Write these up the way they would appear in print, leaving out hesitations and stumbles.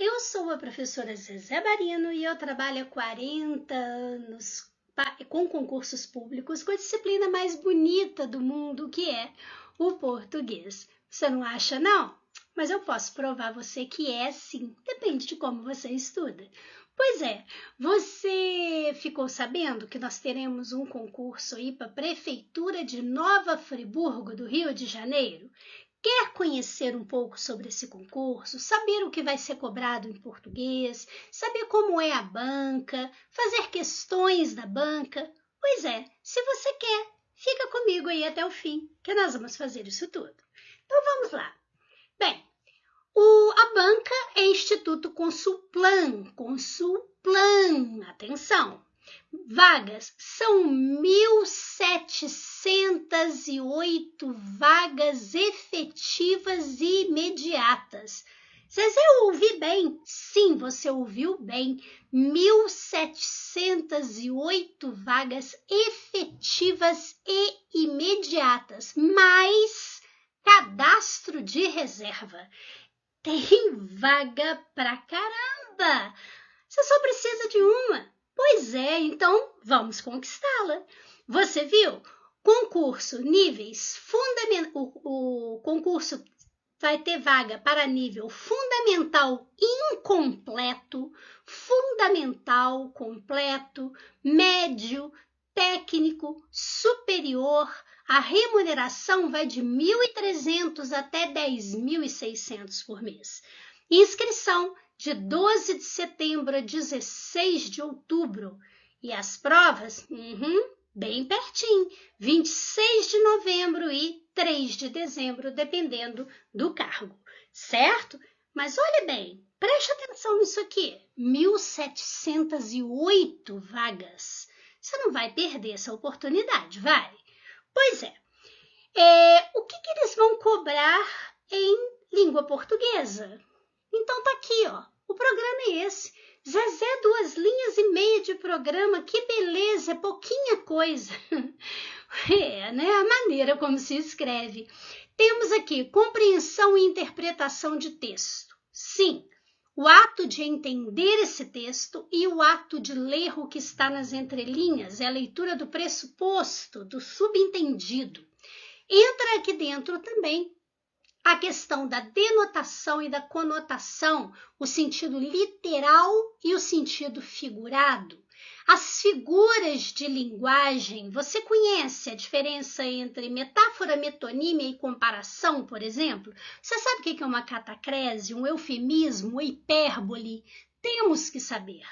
Eu sou a professora Zezé Barino e eu trabalho há 40 anos com concursos públicos, com a disciplina mais bonita do mundo, que é o português. Você não acha, não? Mas eu posso provar a você que é sim, depende de como você estuda. Pois é, você ficou sabendo que nós teremos um concurso aí para a Prefeitura de Nova Friburgo, do Rio de Janeiro? Quer conhecer um pouco sobre esse concurso, saber o que vai ser cobrado em português, saber como é a banca, fazer questões da banca? Pois é, se você quer, fica comigo aí até o fim, que nós vamos fazer isso tudo. Então vamos lá. Bem, a banca é Instituto Consulplan, atenção. Vagas são 1.708 vagas efetivas e imediatas. Zezé, eu ouvi bem? Sim, você ouviu bem. 1.708 vagas efetivas e imediatas, mais cadastro de reserva. Tem vaga pra caramba! Você só precisa de uma. Pois é, então vamos conquistá-la. Você viu? Concurso, níveis fundamentais. O concurso vai ter vaga para nível fundamental incompleto, fundamental completo, médio, técnico, superior. A remuneração vai de 1.300 até 10.600 por mês. Inscrição de 12 de setembro a 16 de outubro. E as provas, bem pertinho, 26 de novembro e 3 de dezembro, dependendo do cargo, certo? Mas olha bem, preste atenção nisso aqui, 1.708 vagas. Você não vai perder essa oportunidade, vai? Pois é. O que eles vão cobrar em língua portuguesa? Então tá aqui, ó. O programa é esse. Zezé, 2 linhas e meia de programa. Que beleza, é pouquinha coisa. Né? A maneira como se escreve. Temos aqui compreensão e interpretação de texto. Sim, o ato de entender esse texto e o ato de ler o que está nas entrelinhas é a leitura do pressuposto, do subentendido. Entra aqui dentro também a questão da denotação e da conotação, o sentido literal e o sentido figurado. As figuras de linguagem, você conhece a diferença entre metáfora, metonímia e comparação, por exemplo? Você sabe o que é uma catacrese, um eufemismo, uma hipérbole? Temos que saber.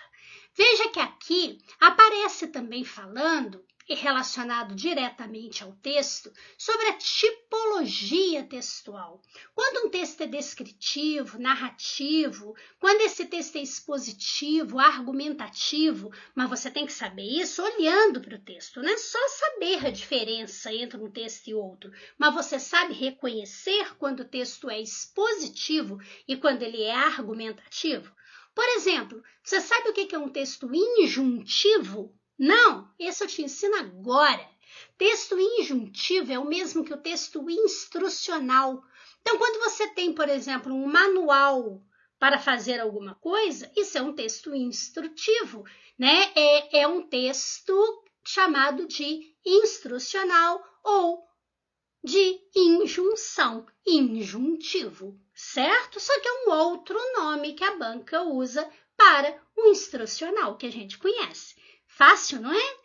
Veja que aqui aparece também falando, e relacionado diretamente ao texto, sobre a tipologia textual. Quando um texto é descritivo, narrativo, quando esse texto é expositivo, argumentativo, mas você tem que saber isso olhando para o texto, não é só saber a diferença entre um texto e outro, mas você sabe reconhecer quando o texto é expositivo e quando ele é argumentativo. Por exemplo, você sabe o que é um texto injuntivo? Não, esse eu te ensino agora. Texto injuntivo é o mesmo que o texto instrucional. Então, quando você tem, por exemplo, um manual para fazer alguma coisa, isso é um texto instrutivo, né? É um texto chamado de instrucional ou de injunção, injuntivo, certo? Só que é um outro nome que a banca usa para o instrucional, que a gente conhece. Fácil, não é?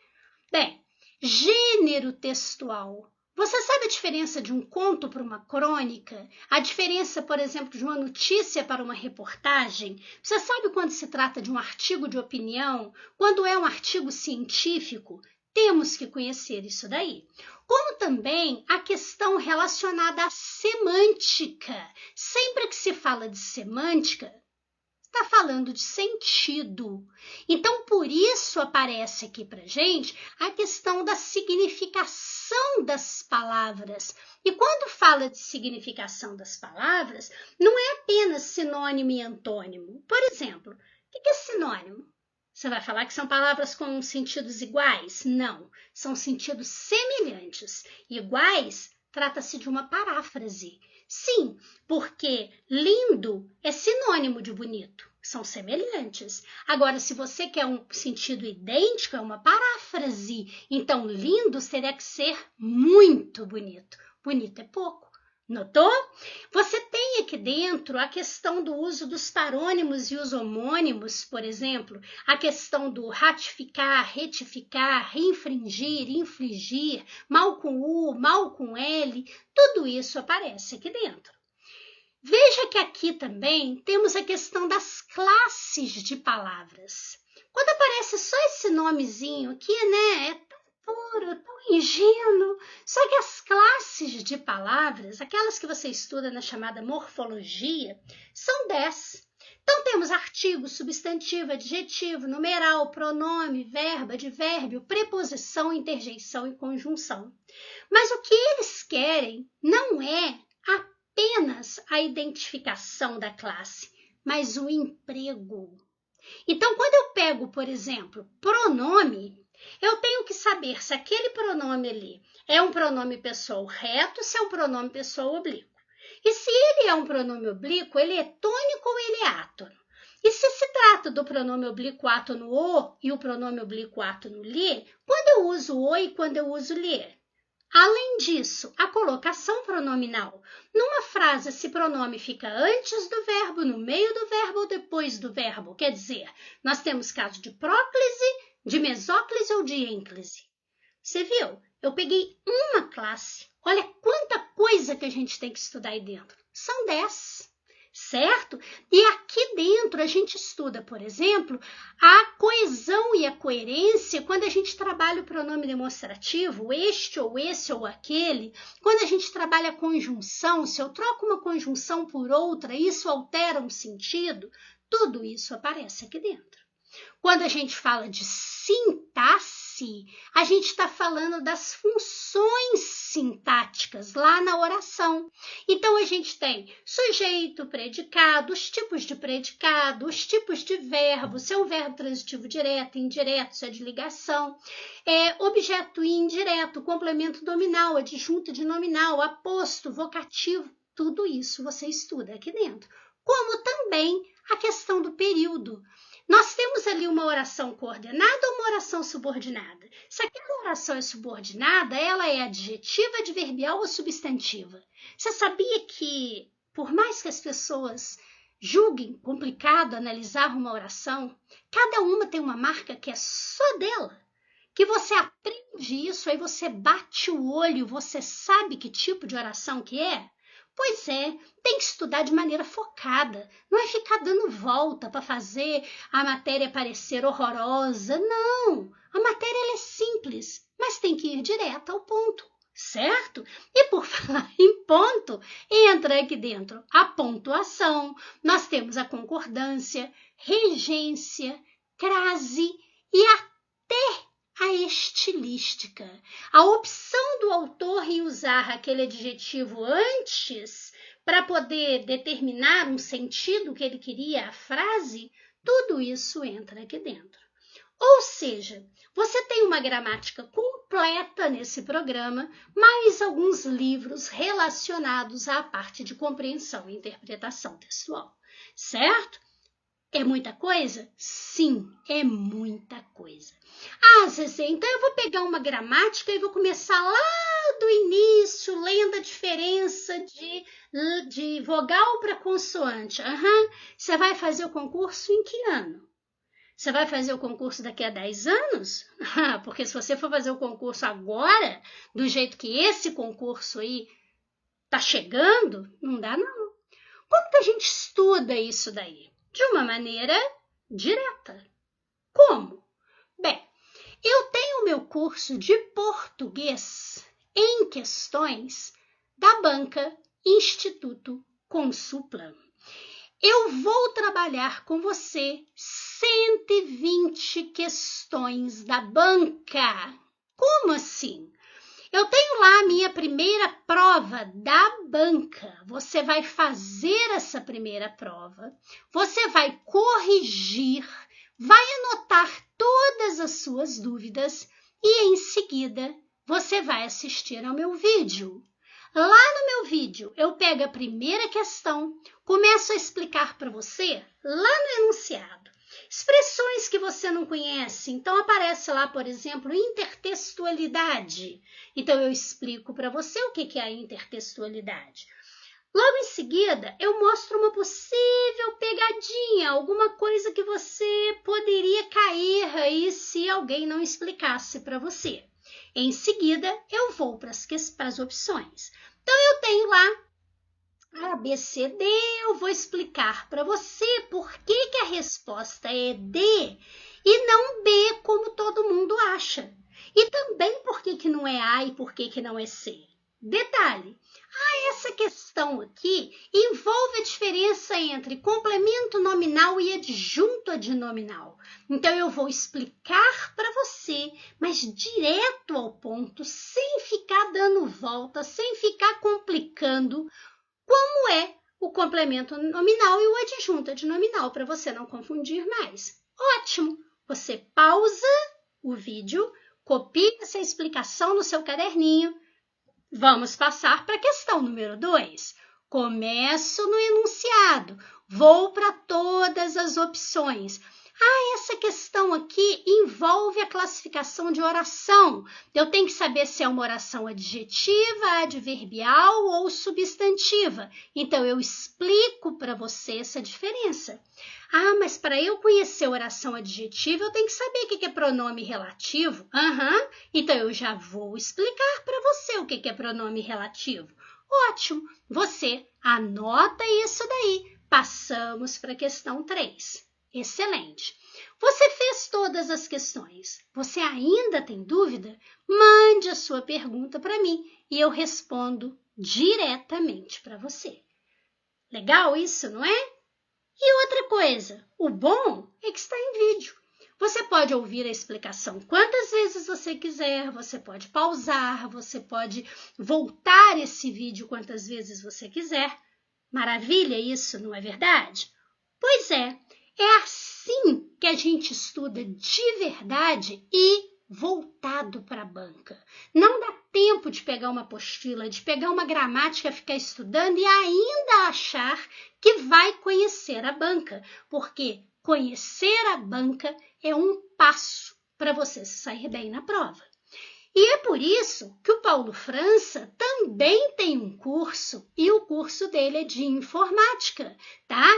Bem, gênero textual. Você sabe a diferença de um conto para uma crônica? A diferença, por exemplo, de uma notícia para uma reportagem? Você sabe quando se trata de um artigo de opinião? Quando é um artigo científico? Temos que conhecer isso daí. Como também a questão relacionada à semântica. Sempre que se fala de semântica, está falando de sentido. Então, por isso aparece aqui para gente a questão da significação das palavras. E quando fala de significação das palavras, não é apenas sinônimo e antônimo. Por exemplo, o que é sinônimo? Você vai falar que são palavras com sentidos iguais? Não, são sentidos semelhantes. Iguais, trata-se de uma paráfrase. Sim, porque lindo é sinônimo de bonito, são semelhantes. Agora, se você quer um sentido idêntico, é uma paráfrase. Então, lindo teria que ser muito bonito. Bonito é pouco. Notou? Você tem aqui dentro a questão do uso dos parônimos e os homônimos, por exemplo, a questão do ratificar, retificar, reinfringir, infligir, mal com U, mal com L, tudo isso aparece aqui dentro. Veja que aqui também temos a questão das classes de palavras. Quando aparece só esse nomezinho aqui, né, é tão puro, tão ingênuo. Só que as classes de palavras, aquelas que você estuda na chamada morfologia, são 10. Então temos artigo, substantivo, adjetivo, numeral, pronome, verbo, advérbio, preposição, interjeição e conjunção. Mas o que eles querem não é apenas a identificação da classe, mas o emprego. Então, quando eu pego, por exemplo, pronome, eu tenho que saber se aquele pronome ali é um pronome pessoa reto, se é um pronome pessoa oblíquo. E se ele é um pronome oblíquo, ele é tônico ou ele é átono? E se trata do pronome oblíquo átono o e o pronome oblíquo átono lhe, quando eu uso o e quando eu uso lhe? Além disso, a colocação pronominal. Numa frase, esse pronome fica antes do verbo, no meio do verbo ou depois do verbo. Quer dizer, nós temos caso de próclise, de mesóclise ou de ênclise. Você viu? Eu peguei uma classe. Olha quanta coisa que a gente tem que estudar aí dentro. São 10. Certo? E aqui dentro a gente estuda, por exemplo, a coesão e a coerência quando a gente trabalha o pronome demonstrativo, este ou esse ou aquele, quando a gente trabalha a conjunção, se eu troco uma conjunção por outra, isso altera um sentido, tudo isso aparece aqui dentro. Quando a gente fala de sintaxe, a gente está falando das funções sintáticas lá na oração. Então, a gente tem sujeito, predicado, os tipos de predicado, os tipos de verbo, se é um verbo transitivo direto, indireto, se é de ligação, objeto indireto, complemento nominal, adjunto de nominal, aposto, vocativo, tudo isso você estuda aqui dentro. Como também a questão do período. Nós temos ali uma oração coordenada ou uma oração subordinada. Se aquela oração é subordinada, ela é adjetiva, adverbial ou substantiva. Você sabia que, por mais que as pessoas julguem complicado analisar uma oração, cada uma tem uma marca que é só dela? Que você aprende isso, aí você bate o olho, você sabe que tipo de oração que é? Pois é, tem que estudar de maneira focada, não é ficar dando volta para fazer a matéria parecer horrorosa, não. A matéria ela é simples, mas tem que ir direto ao ponto, certo? E por falar em ponto, entra aqui dentro a pontuação, nós temos a concordância, regência, crase e até a estilística, a opção do autor em usar aquele adjetivo antes para poder determinar um sentido que ele queria à frase, tudo isso entra aqui dentro. Ou seja, você tem uma gramática completa nesse programa, mais alguns livros relacionados à parte de compreensão e interpretação textual, certo? É muita coisa? Sim, é muita coisa. Ah, Zezé, então eu vou pegar uma gramática e vou começar lá do início, lendo a diferença de vogal para consoante. Você vai fazer o concurso em que ano? Você vai fazer o concurso daqui a 10 anos? Porque se você for fazer o concurso agora, do jeito que esse concurso aí tá chegando, não dá não. Como que a gente estuda isso daí? De uma maneira direta. Como? Bem, eu tenho o meu curso de português em questões da banca Instituto Consulplan. Eu vou trabalhar com você 120 questões da banca. Como assim? Eu tenho lá a minha primeira prova da banca. Você vai fazer essa primeira prova, você vai corrigir, vai anotar todas as suas dúvidas e, em seguida, você vai assistir ao meu vídeo. Lá no meu vídeo, eu pego a primeira questão, começo a explicar para você, lá no enunciado, expressões que você não conhece. Então, aparece lá, por exemplo, intertextualidade. Então, eu explico para você o que é a intertextualidade. Logo em seguida, eu mostro uma possível pegadinha, alguma coisa que você poderia cair aí se alguém não explicasse para você. Em seguida, eu vou para as opções. Então, eu tenho lá A, B, C, D, eu vou explicar para você por que a resposta é D e não B, como todo mundo acha. E também por que não é A e por que não é C. Detalhe, essa questão aqui envolve a diferença entre complemento nominal e adjunto adnominal. Então, eu vou explicar para você, mas direto ao ponto, sem ficar dando volta, sem ficar complicando, como é o complemento nominal e o adjunto adnominal, para você não confundir mais. Ótimo! Você pausa o vídeo, copia essa explicação no seu caderninho. Vamos passar para a questão número 2. Começo no enunciado, vou para todas as opções. Essa questão aqui envolve a classificação de oração. Eu tenho que saber se é uma oração adjetiva, adverbial ou substantiva. Então, eu explico para você essa diferença. Mas para eu conhecer oração adjetiva, eu tenho que saber o que é pronome relativo. Então, eu já vou explicar para você o que é pronome relativo. Ótimo! Você anota isso daí. Passamos para a questão 3. Excelente! Você fez todas as questões. Você ainda tem dúvida? Mande a sua pergunta para mim e eu respondo diretamente para você. Legal isso, não é? E outra coisa, o bom é que está em vídeo. Você pode ouvir a explicação quantas vezes você quiser, você pode pausar, você pode voltar esse vídeo quantas vezes você quiser. Maravilha isso, não é verdade? Pois é assim que a gente estuda de verdade e voltado para a banca. Não dá tempo de pegar uma apostila, de pegar uma gramática, ficar estudando e ainda achar que vai conhecer a banca, porque conhecer a banca é um passo para você sair bem na prova. E é por isso que o Paulo França também tem um curso, e o curso dele é de informática, tá?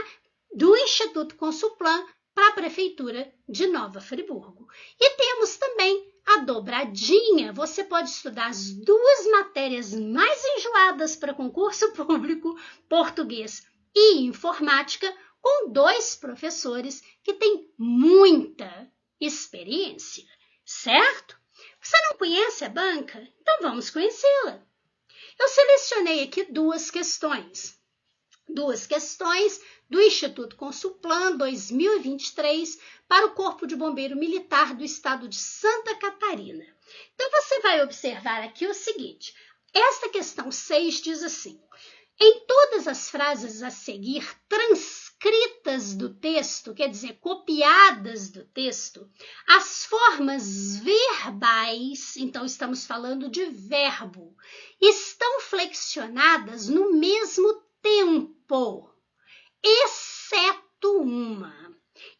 Do Instituto Consulplan para a Prefeitura de Nova Friburgo. E temos também a dobradinha. Você pode estudar as duas matérias mais enjoadas para concurso público, português e informática, com 2 professores que têm muita experiência, certo? Você não conhece a banca? Então vamos conhecê-la. Eu selecionei aqui 2 questões. 2 questões do Instituto Consulplan 2023 para o Corpo de Bombeiro Militar do Estado de Santa Catarina. Então, você vai observar aqui o seguinte. Esta questão 6 diz assim: em todas as frases a seguir transcritas do texto, quer dizer, copiadas do texto, as formas verbais, então estamos falando de verbo, estão flexionadas no mesmo tempo, exceto uma.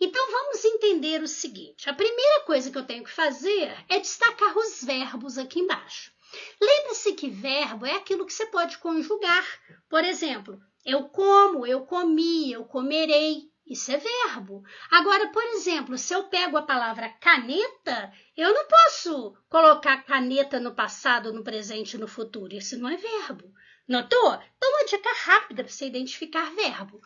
Então, vamos entender o seguinte. A primeira coisa que eu tenho que fazer é destacar os verbos aqui embaixo. Lembre-se que verbo é aquilo que você pode conjugar. Por exemplo, eu como, eu comi, eu comerei. Isso é verbo. Agora, por exemplo, se eu pego a palavra caneta, eu não posso colocar caneta no passado, no presente e no futuro. Isso não é verbo. Notou? Então, uma dica rápida para você identificar verbo.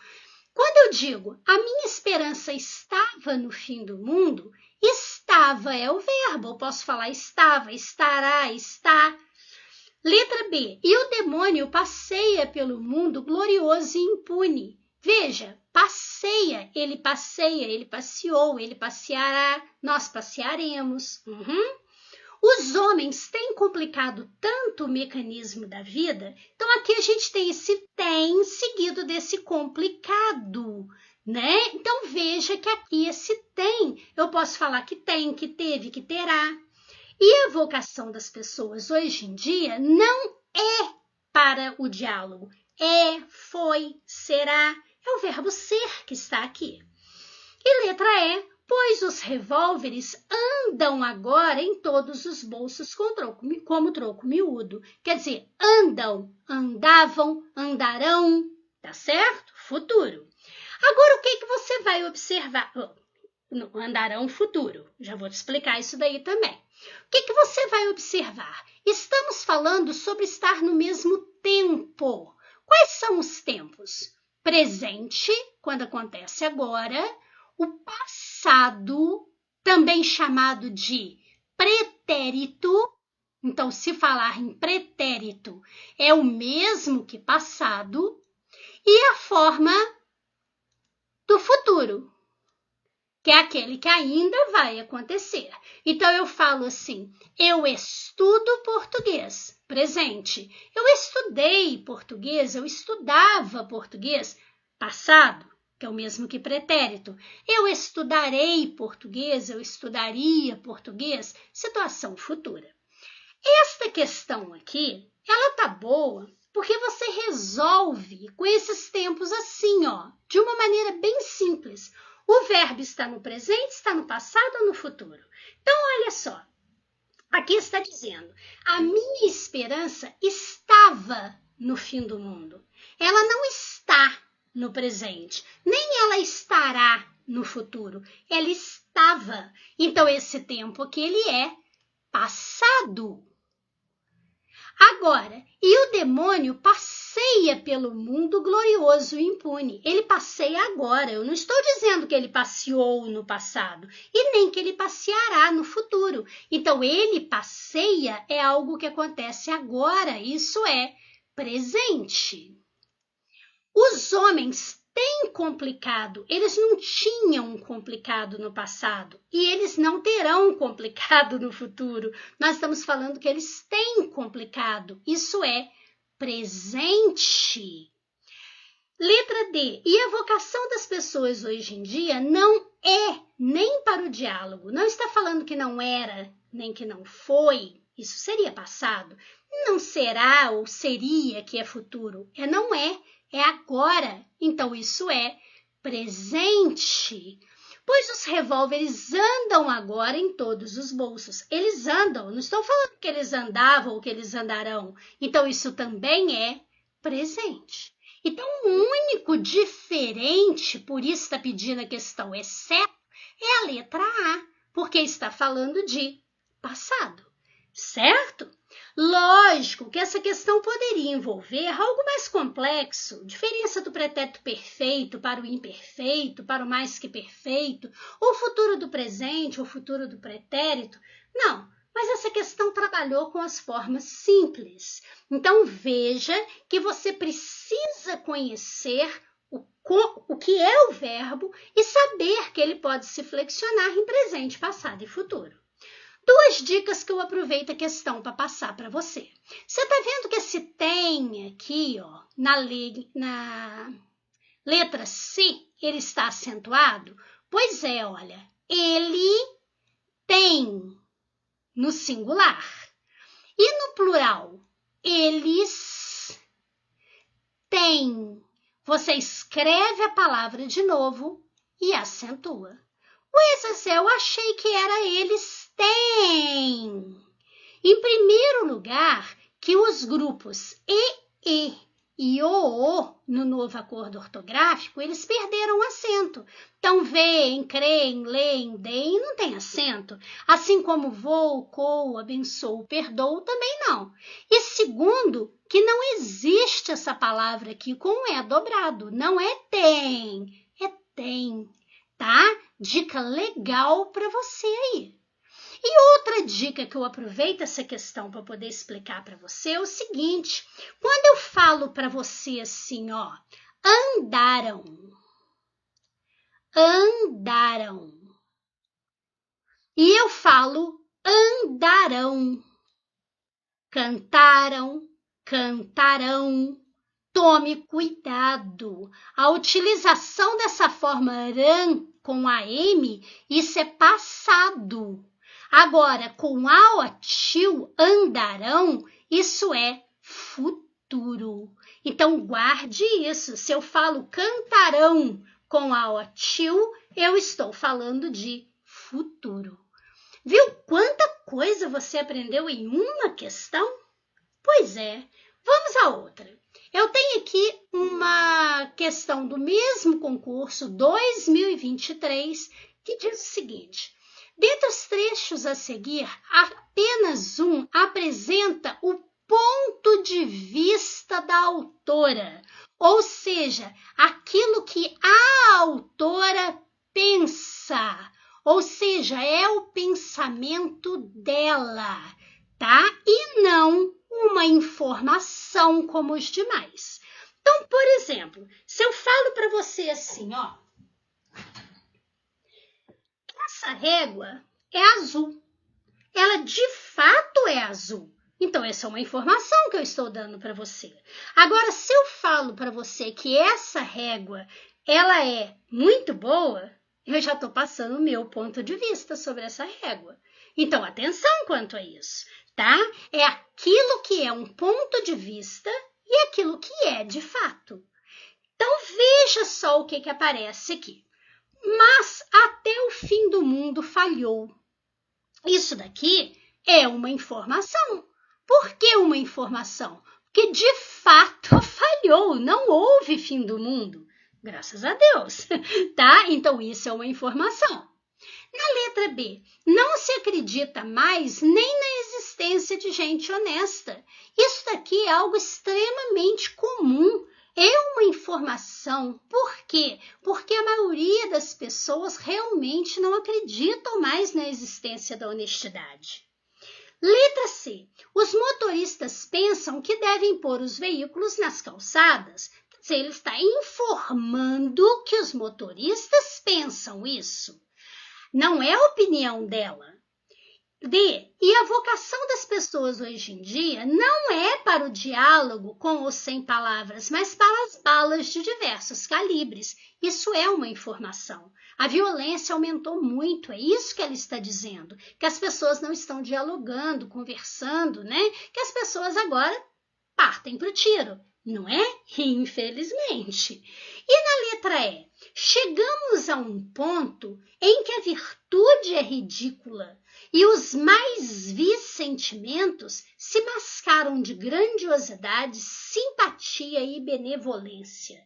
Quando eu digo a minha esperança estava no fim do mundo, estava é o verbo. Eu posso falar estava, estará, está. Letra B. E o demônio passeia pelo mundo glorioso e impune. Veja, passeia, ele passeou, ele passeará, nós passearemos. Os homens têm complicado tanto o mecanismo da vida, então aqui a gente tem esse tem seguido desse complicado, né? Então veja que aqui esse tem, eu posso falar que tem, que teve, que terá. E a vocação das pessoas hoje em dia não é para o diálogo. É, foi, será. É o verbo ser que está aqui. E letra E, pois os revólveres andam agora em todos os bolsos como troco miúdo. Quer dizer, andam, andavam, andarão, tá certo? Futuro. Agora, o que você vai observar? Andarão futuro. Já vou te explicar isso daí também. O que você vai observar? Estamos falando sobre estar no mesmo tempo. Quais são os tempos? Presente, quando acontece agora. O passado, também chamado de pretérito. Então, se falar em pretérito, é o mesmo que passado. E a forma do futuro, que é aquele que ainda vai acontecer. Então, eu falo assim, eu estudo português, presente. Eu estudei português, eu estudava português, passado, que é o mesmo que pretérito. Eu estudarei português, eu estudaria português, situação futura. Esta questão aqui, ela tá boa porque você resolve com esses tempos assim, ó, de uma maneira bem simples. O verbo está no presente, está no passado ou no futuro? Então, olha só. Aqui está dizendo, a minha esperança estava no fim do mundo. Ela não está no presente, nem ela estará no futuro. Ela estava. Então, esse tempo aqui, ele é passado. Agora, e o demônio passeia pelo mundo glorioso e impune. Ele passeia agora. Eu não estou dizendo que ele passeou no passado e nem que ele passeará no futuro. Então, ele passeia é algo que acontece agora. Isso é presente. Os homens têm complicado. Eles não tinham complicado no passado e eles não terão complicado no futuro. Nós estamos falando que eles têm complicado. Isso é presente. Letra D. E a vocação das pessoas hoje em dia não é nem para o diálogo. Não está falando que não era, nem que não foi. Isso seria passado. Não será ou seria que é futuro. Não é. É agora. Então, isso é presente. Pois os revólveres andam agora em todos os bolsos. Eles andam. Não estou falando que eles andavam ou que eles andarão. Então, isso também é presente. Então, o único diferente, por isso está pedindo a questão exceto, é a letra A, porque está falando de passado, certo? Lógico que essa questão poderia envolver algo mais complexo, diferença do pretérito perfeito para o imperfeito, para o mais que perfeito, o futuro do presente, o futuro do pretérito. Não, mas essa questão trabalhou com as formas simples. Então, veja que você precisa conhecer o que é o verbo e saber que ele pode se flexionar em presente, passado e futuro. Duas dicas que eu aproveito a questão para passar para você. Você está vendo que esse tem aqui, ó, na letra C, ele está acentuado? Pois é, olha, ele tem no singular. E no plural, eles têm. Você escreve a palavra de novo e acentua. Mas eu achei que era eles têm. Em primeiro lugar, que os grupos e o no novo acordo ortográfico, eles perderam o acento. Então, veem, creem, leem, deem, não tem acento. Assim como vou, coo, abençoo, perdoo, também não. E segundo, que não existe essa palavra aqui com E dobrado. Não é tem, é tem, tá? Dica legal para você aí. E outra dica que eu aproveito essa questão para poder explicar para você é o seguinte. Quando eu falo para você assim, ó, andaram, andaram. E eu falo andarão, cantaram, cantarão. Tome cuidado. A utilização dessa forma ran com a M, isso é passado. Agora, com a o til, andarão, isso é futuro. futuro. Então, guarde isso. Se eu falo cantarão com a OTIL, eu estou falando de futuro. Viu quanta coisa você aprendeu em uma questão? Pois é, vamos a outra. Eu tenho aqui uma questão do mesmo concurso 2023 que diz o seguinte: dentre os trechos a seguir, apenas um apresenta o ponto de vista da autora, ou seja, aquilo que a autora pensa, ou seja, é o pensamento dela, tá? E não uma informação como os demais. Então, por exemplo, se eu falo para você assim, ó, essa régua é azul. Ela de fato é azul. Então, essa é uma informação que eu estou dando para você. Agora, se eu falo para você que essa régua ela é muito boa, eu já estou passando o meu ponto de vista sobre essa régua. Então, atenção quanto a isso, tá? É aquilo que é um ponto de vista e aquilo que é de fato. Então, veja só o que aparece aqui. Mas até o fim do mundo falhou. Isso daqui é uma informação. Por que uma informação? Porque de fato falhou, não houve fim do mundo. Graças a Deus, tá? Então isso é uma informação. Na letra B, não se acredita mais nem na existência de gente honesta. Isso daqui é algo extremamente comum. É uma informação. Por quê? Porque a maioria das pessoas realmente não acreditam mais na existência da honestidade. Letra C. Os motoristas pensam que devem pôr os veículos nas calçadas. Quer dizer, ele está informando que os motoristas pensam isso. Não é a opinião dela. D. E a vocação das pessoas hoje em dia não é para o diálogo com ou sem palavras, mas para as balas de diversos calibres. Isso é uma informação. A violência aumentou muito, é isso que ela está dizendo. Que as pessoas não estão dialogando, conversando, né? Que as pessoas agora partem para o tiro, não é? Infelizmente. E na letra E, chegamos a um ponto em que a virtude é ridícula e os mais vis sentimentos se mascaram de grandiosidade, simpatia e benevolência.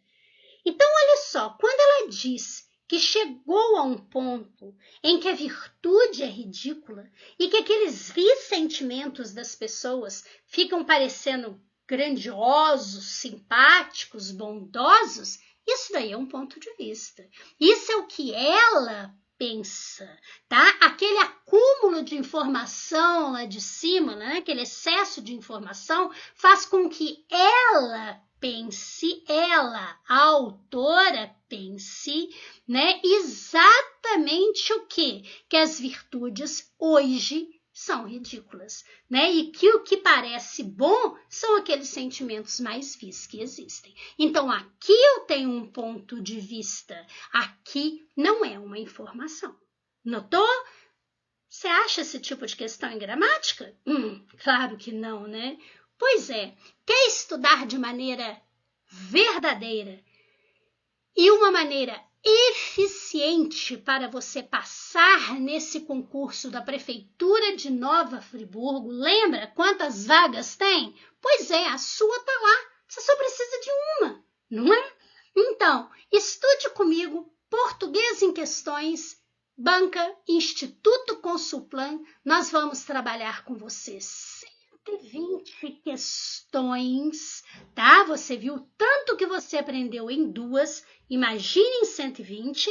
Então, olha só, quando ela diz que chegou a um ponto em que a virtude é ridícula e que aqueles vis sentimentos das pessoas ficam parecendo grandiosos, simpáticos, bondosos, isso daí é um ponto de vista. Isso é o que ela pensa, tá? Aquele acúmulo de informação lá de cima, né? Aquele excesso de informação faz com que ela pense, ela, a autora, pense, né? Exatamente o quê? Que as virtudes hoje são ridículas, né? E que o que parece bom são aqueles sentimentos mais vis que existem. Então, aqui eu tenho um ponto de vista, aqui não é uma informação. Notou? Você acha esse tipo de questão em gramática? Claro que não, né? Pois é, quer estudar de maneira verdadeira e uma maneira eficiente para você passar nesse concurso da Prefeitura de Nova Friburgo? Lembra quantas vagas tem? Pois é, a sua está lá. Você só precisa de uma, não é? Então, estude comigo Português em Questões, Banca Instituto Consulplan. Nós vamos trabalhar com você 120 questões, tá? Você viu tanto que você aprendeu em 2, imagine em 120,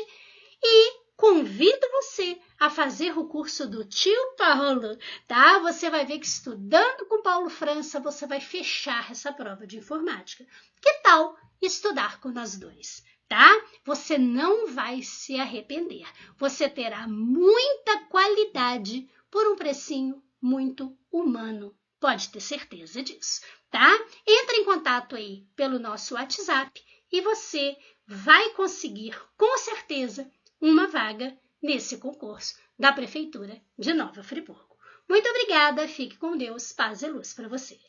e convido você a fazer o curso do tio Paulo, tá? Você vai ver que estudando com Paulo França, você vai fechar essa prova de informática. Que tal estudar com nós dois, tá? Você não vai se arrepender. Você terá muita qualidade por um precinho muito humano. Pode ter certeza disso, tá? Entre em contato aí pelo nosso WhatsApp e você vai conseguir, com certeza, uma vaga nesse concurso da Prefeitura de Nova Friburgo. Muito obrigada, fique com Deus, paz e luz para você.